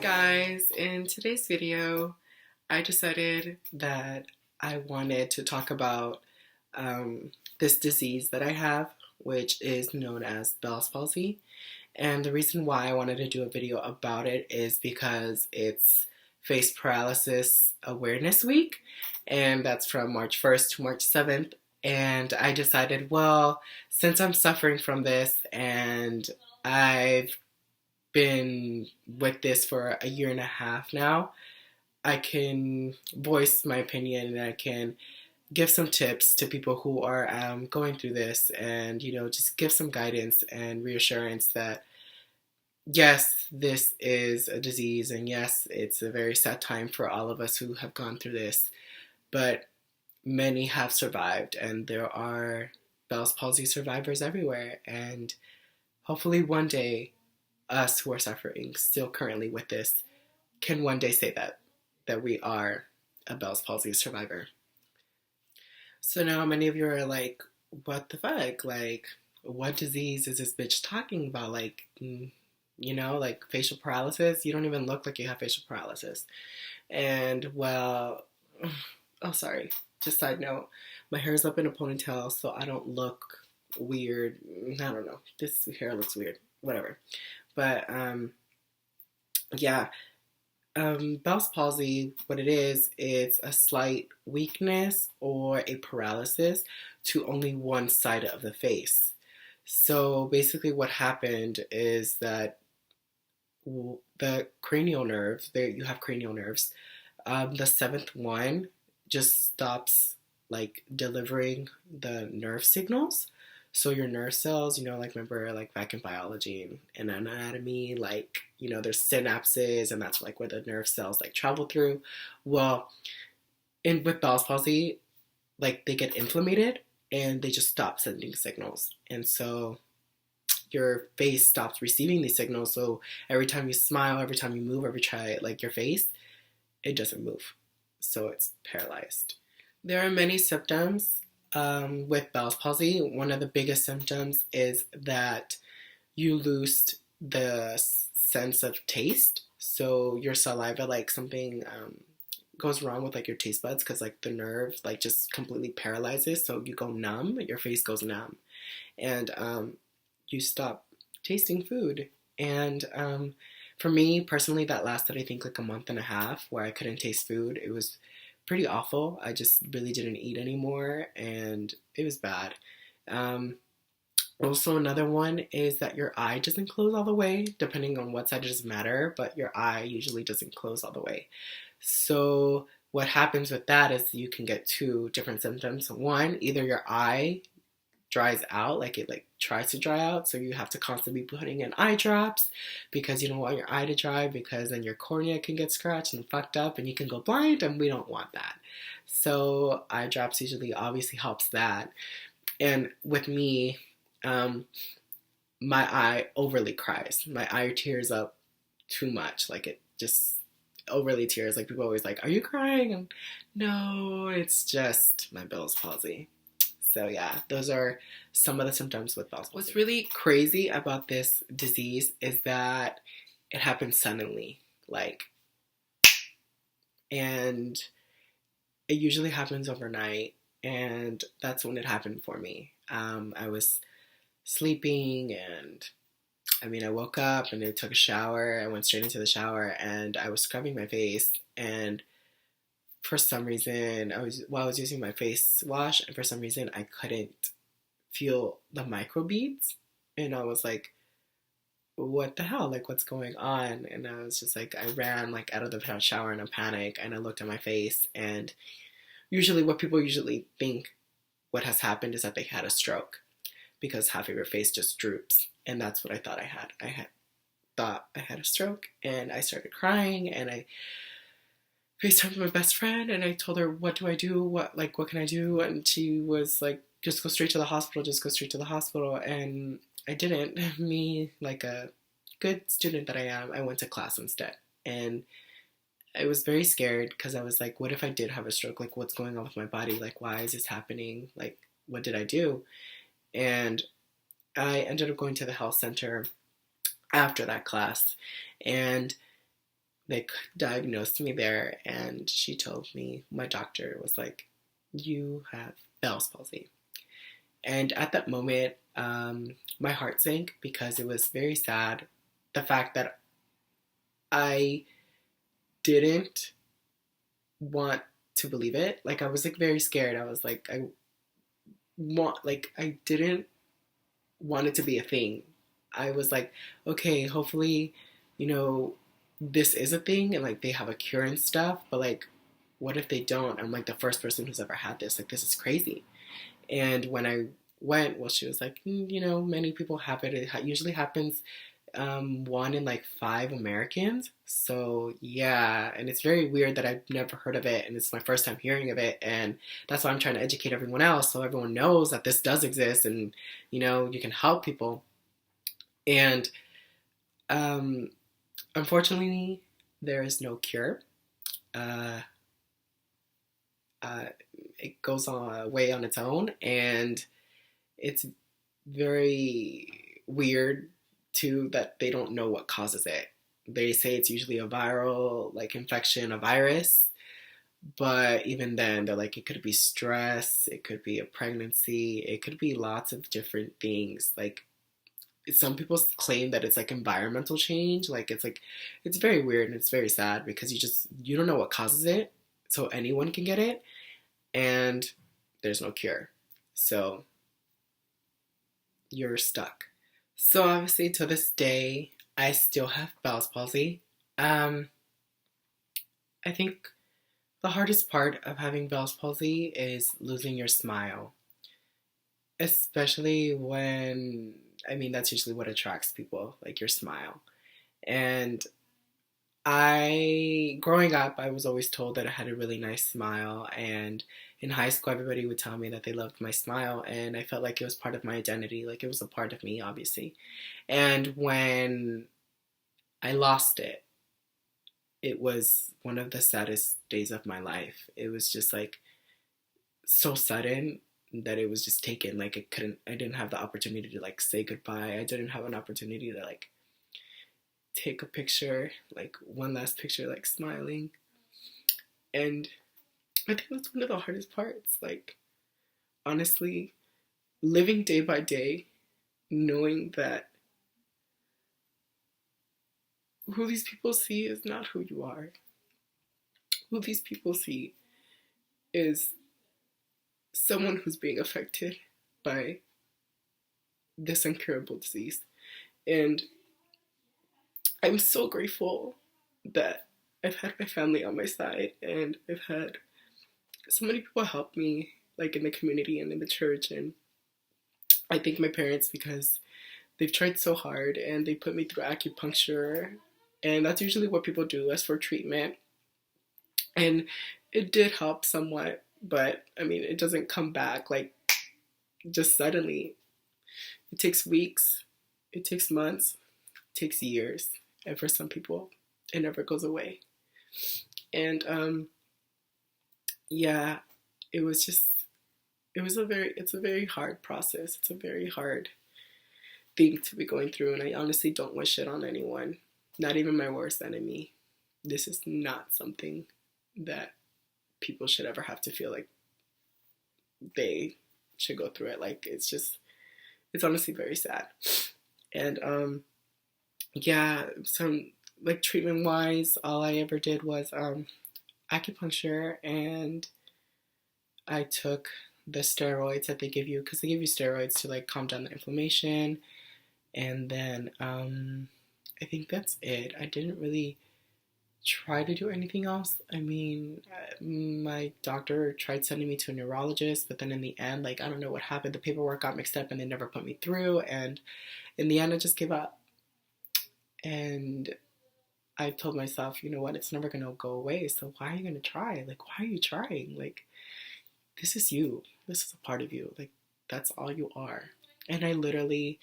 Guys, in today's video, I decided that I wanted to talk about this disease that I have, which is known as Bell's palsy. And the reason why I wanted to do a video about it is because it's Face Paralysis Awareness Week, and that's from March 1st to March 7th. And I decided, well, since I'm suffering from this and I've been with this for a year and a half now, I can voice my opinion and I can give some tips to people who are going through this and, just give some guidance and reassurance that yes, this is a disease and yes, it's a very sad time for all of us who have gone through this, but many have survived and there are Bell's palsy survivors everywhere, and hopefully one day us who are suffering still currently with this can one day say that we are a Bell's palsy survivor. So now many of you are like, what the fuck? Like, what disease is this bitch talking about? Like, like facial paralysis? You don't even look like you have facial paralysis. And well, oh, sorry. Just side note, my hair's up in a ponytail, so I don't look weird. I don't know. This hair looks weird. Whatever. But, Bell's palsy, what it is, it's a slight weakness or a paralysis to only one side of the face. So basically what happened is that the cranial nerve, you have cranial nerves, the seventh one just stops like delivering the nerve signals. So your nerve cells, remember like back in biology and anatomy, there's synapses and that's like where the nerve cells like travel through. Well, with Bell's palsy, like they get inflamed and they just stop sending signals. And so your face stops receiving these signals. So every time you smile, every time you move, every try like your face, it doesn't move. So it's paralyzed. There are many symptoms with Bell's palsy. One of the biggest symptoms is that you lose the sense of taste. So your saliva, like something goes wrong with like your taste buds because like the nerve like just completely paralyzes. So you go numb, your face goes numb, and you stop tasting food. And for me personally, that lasted I think like a month and a half where I couldn't taste food. It was pretty awful. I just really didn't eat anymore and it was bad. Also another one is that your eye doesn't close all the way, depending on what side. It doesn't matter, but your eye usually doesn't close all the way. So what happens with that is you can get two different symptoms. One, either your eye dries out, like it like tries to dry out, so you have to constantly be putting in eye drops because you don't want your eye to dry, because then your cornea can get scratched and fucked up and you can go blind, and we don't want that. So eye drops usually obviously helps that. And with me, my eye overly cries. My eye tears up too much, like it just overly tears. Like people always like, are you crying? And no, it's just my Bell's palsy. So yeah, those are some of the symptoms with Bell's palsy. What's really crazy about this disease is that it happens suddenly, and it usually happens overnight, and that's when it happened for me. I was sleeping, and I woke up and I took a shower. I went straight into the shower, and I was scrubbing my face, and for some reason, I was using my face wash, and for some reason, I couldn't feel the microbeads, and I was like, what the hell? Like, what's going on? And I was just like, I ran like out of the shower in a panic, and I looked at my face, and usually what people usually think what has happened is that they had a stroke because half of your face just droops, and that's what I thought I had. I thought I had a stroke, and I started crying, and I FaceTimed my best friend, and I told her, what do I do? What can I do? And she was like, just go straight to the hospital, just go straight to the hospital. And I didn't. Me, like a good student that I am, I went to class instead. And I was very scared because I was like, what if I did have a stroke? Like, what's going on with my body? Like, why is this happening? Like, what did I do? And I ended up going to the health center after that class. And they diagnosed me there, and she told me, my doctor was like, you have Bell's palsy. And at that moment, my heart sank because it was very sad. The fact that I didn't want to believe it. Like, I was like very scared. I was like, I didn't want it to be a thing. I was like, okay, hopefully, you know, this is a thing and like they have a cure and stuff, but like, what if they don't? I'm like the first person who's ever had this. Like, this is crazy. And when I went, well, she was like, you know, many people have it. It usually happens one in like 5 Americans. So yeah, and it's very weird that I've never heard of it, and it's my first time hearing of it, and that's why I'm trying to educate everyone else so everyone knows that this does exist, and you know, you can help people. And um, unfortunately, there is no cure. Uh, uh, it goes away on its own, and it's very weird too that they don't know what causes it. They say it's usually a viral like infection, a virus, but even then they're like it could be stress, it could be a pregnancy, it could be lots of different things. Like some people claim that it's like environmental change, like it's very weird and it's very sad because you don't know what causes it, so anyone can get it, and there's no cure. So you're stuck. So obviously to this day, I still have Bell's palsy. Um, I think the hardest part of having Bell's palsy is losing your smile, especially when, I mean, that's usually what attracts people, like your smile. And growing up, I was always told that I had a really nice smile, and in high school, everybody would tell me that they loved my smile, and I felt like it was part of my identity, like it was a part of me, obviously. And when I lost it, it was one of the saddest days of my life. It was just like so sudden that it was just taken. Like I didn't have the opportunity to like say goodbye. I didn't have an opportunity to like take a picture, like one last picture, like smiling. And I think that's one of the hardest parts. Like, honestly, living day by day, knowing that who these people see is not who you are. Who these people see is someone who's being affected by this incurable disease. And I'm so grateful that I've had my family on my side, and I've had so many people help me, like in the community and in the church. And I thank my parents because they've tried so hard and they put me through acupuncture. And that's usually what people do as for treatment. And it did help somewhat, but I mean, it doesn't come back like just suddenly. It takes weeks, it takes months, it takes years. And for some people, it never goes away. And yeah, it was just, it's a very hard process. It's a very hard thing to be going through. And I honestly don't wish it on anyone, not even my worst enemy. This is not something that people should ever have to feel like they should go through it. Like, it's honestly very sad. And yeah, some like treatment wise, all I ever did was acupuncture, and I took the steroids that they give you, because they give you steroids to like calm down the inflammation. And then I think that's it. I didn't really try to do anything else. I mean, my doctor tried sending me to a neurologist, but then in the end, like, I don't know what happened. The paperwork got mixed up and they never put me through. And in the end, I just gave up. And I told myself, you know what, it's never going to go away. So why are you going to try? Like, why are you trying? Like, this is you. This is a part of you. Like, that's all you are. And I literally,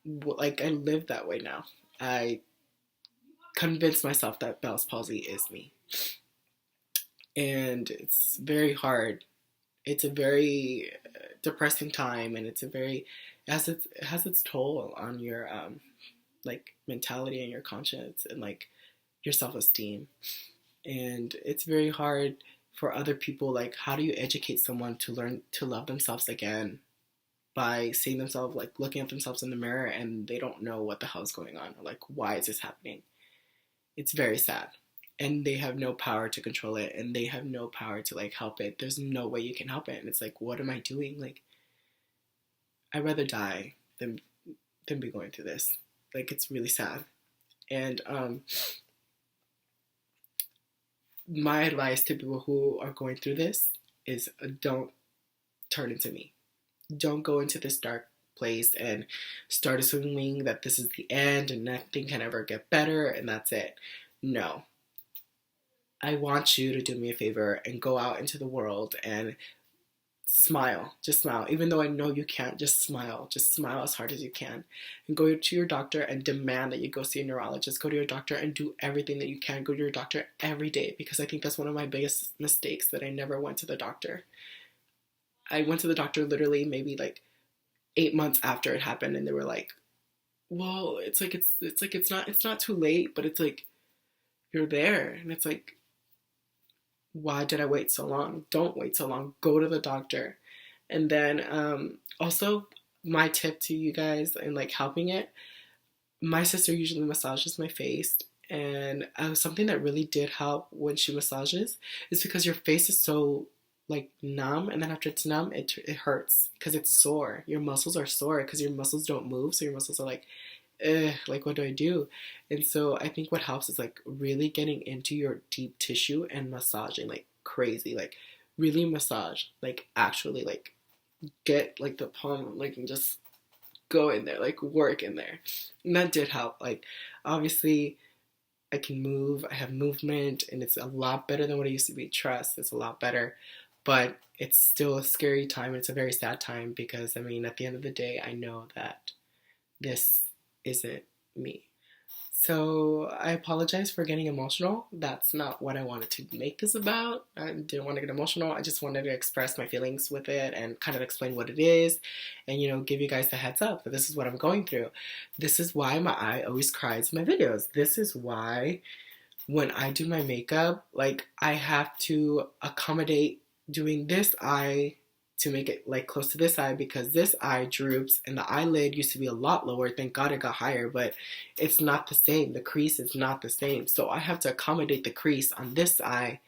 like, I live that way now. I convinced myself that Bell's palsy is me. And it's very hard. It's a very depressing time, and it has its toll on your like mentality and your conscience and like your self-esteem. And it's very hard for other people. Like, how do you educate someone to learn to love themselves again by seeing themselves, like looking at themselves in the mirror and they don't know what the hell is going on, or like, why is this happening? It's very sad. And they have no power to control it, and they have no power to like help it. There's no way you can help it. And it's like, what am I doing? Like, I'd rather die than be going through this. Like, it's really sad. And my advice to people who are going through this is don't turn into me. Don't go into this dark place and start assuming that this is the end and nothing can ever get better and that's it. No. I want you to do me a favor and go out into the world and smile. Just smile. Even though I know you can't, just smile. Just smile as hard as you can. And go to your doctor and demand that you go see a neurologist. Go to your doctor and do everything that you can. Go to your doctor every day, because I think that's one of my biggest mistakes, that I never went to the doctor. I went to the doctor literally maybe like 8 months after it happened, and they were like, well, it's not too late, but it's like, you're there. And it's like, why did I wait so long? Don't wait so long. Go to the doctor. And then also, my tip to you guys in like helping it, my sister usually massages my face, and something that really did help when she massages is because your face is so like numb, and then after it's numb, it hurts because it's sore. Your muscles are sore because your muscles don't move, so your muscles are like, what do I do? And so I think what helps is like really getting into your deep tissue and massaging like crazy, like really massage, like actually like get like the palm, like, and just go in there, like work in there. And that did help. Like, obviously I can move, I have movement, and it's a lot better than what it used to be. Trust, it's a lot better. But it's still a scary time. It's a very sad time because, I mean, at the end of the day, I know that this isn't me. So I apologize for getting emotional. That's not what I wanted to make this about. I didn't want to get emotional. I just wanted to express my feelings with it and kind of explain what it is and, you know, give you guys the heads up that this is what I'm going through. This is why my eye always cries in my videos. This is why when I do my makeup, like, I have to accommodate doing this eye to make it like close to this eye, because this eye droops and the eyelid used to be a lot lower. Thank God it got higher, but it's not the same. The crease is not the same. So I have to accommodate the crease on this eye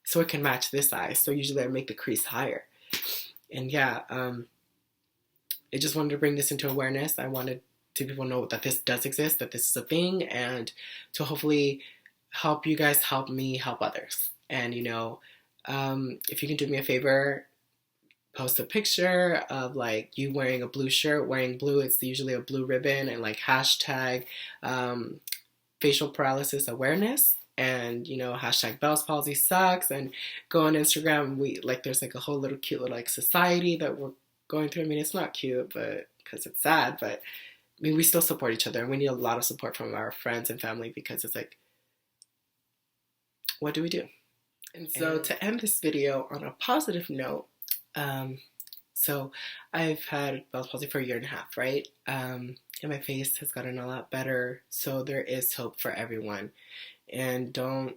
so it can match this eye. So usually I make the crease higher. And yeah, I just wanted to bring this into awareness. I wanted to people know that this does exist, that this is a thing, and to hopefully help you guys help me help others. And, you know, if you can do me a favor, post a picture of like you wearing a blue shirt, wearing blue, it's usually a blue ribbon, and like hashtag facial paralysis awareness, and, you know, hashtag Bell's palsy sucks, and go on Instagram. We like, there's like a whole little cute little like society that we're going through. I mean, it's not cute, but because it's sad, but I mean, we still support each other, and we need a lot of support from our friends and family, because it's like, what do we do? And so to end this video on a positive note, so I've had Bell's palsy for 1.5 years, right? And my face has gotten a lot better. So there is hope for everyone. And don't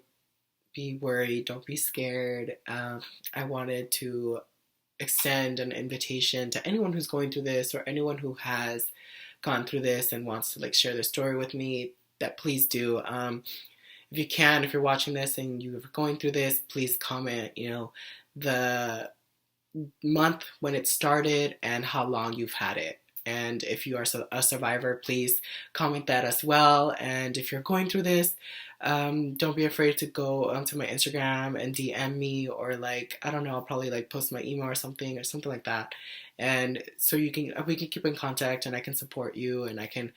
be worried. Don't be scared. I wanted to extend an invitation to anyone who's going through this, or anyone who has gone through this and wants to like share their story with me, that please do. If you can, if you're watching this and you're going through this, please comment, you know, the month when it started and how long you've had it. And if you are a survivor, please comment that as well. And if you're going through this, don't be afraid to go onto my Instagram and DM me, or like, I don't know, I'll probably like post my email or something like that. And so we can keep in contact, and I can support you, and I can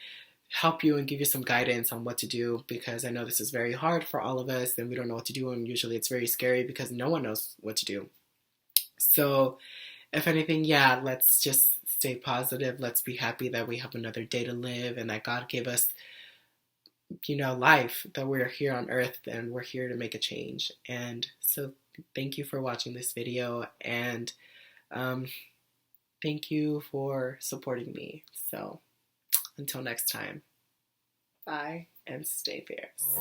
help you and give you some guidance on what to do, because I know this is very hard for all of us, and we don't know what to do, and usually it's very scary because no one knows what to do. So if anything, yeah, let's just stay positive. Let's be happy that we have another day to live, and that God gave us, you know, life, that we're here on earth and we're here to make a change. And so thank you for watching this video, and thank you for supporting me. So until next time. Bye and stay fierce.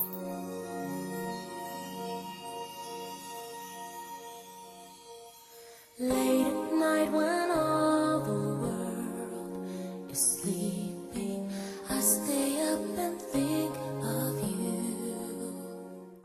Late at night when all the world is sleeping.